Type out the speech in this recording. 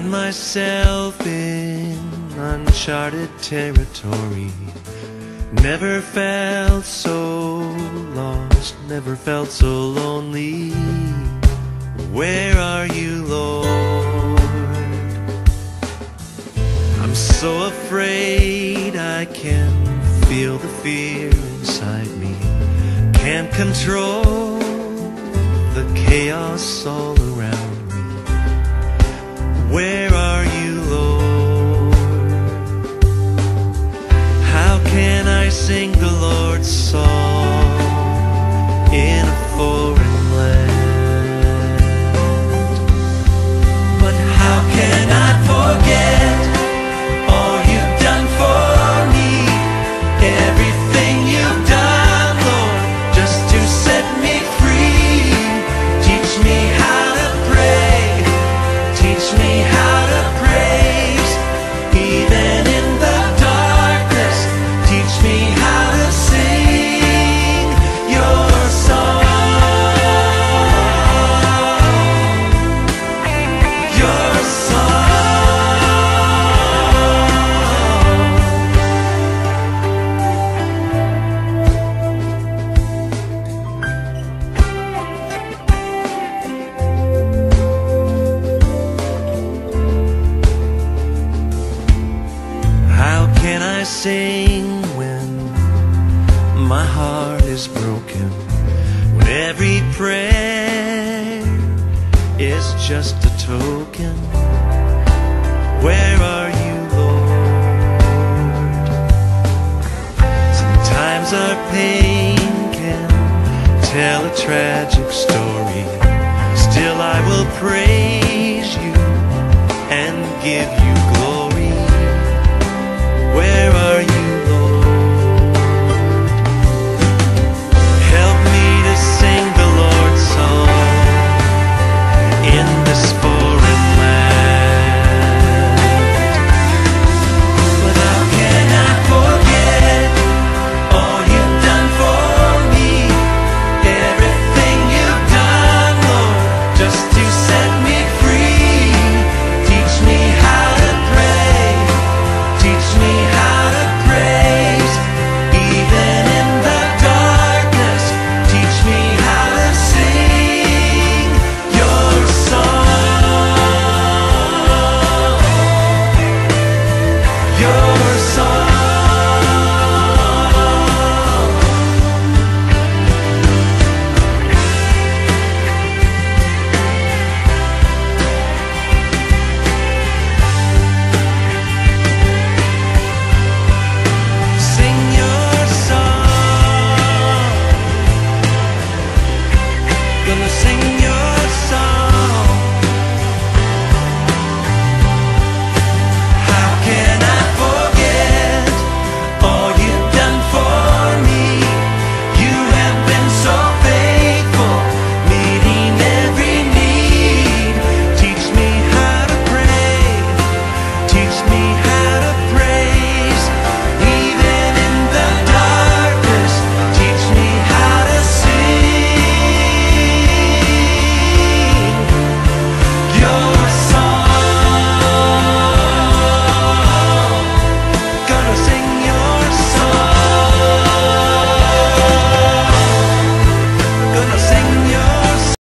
find myself in uncharted territory. Never felt so lost, never felt so lonely. Where are you, Lord? I'm so afraid, I can feel the fear inside me. Can't control the chaos all around me. Where are you, Lord? How can I sing the Lord's song in a foreign land? But how can I forget all you've done for me? Everything you've done, Lord, just to set me free. Teach me how to pray, teach me how to praise, even in the darkness. Teach me how to sing your song, your song. How can I sing when my heart is broken? When every prayer is just a token? Where are you, Lord? Sometimes our pain can tell a tragic story. Still I will praise you and give you glory. Where are you, Lord? Help me to sing the Lord's song in this foreign land. But how can I forget all you've done for me? Everything you've done, Lord, just to set me free. Teach me how to pray, teach me how to praise, even in the darkness. Teach me how to sing your song, your song. Sing your song. Gonna sing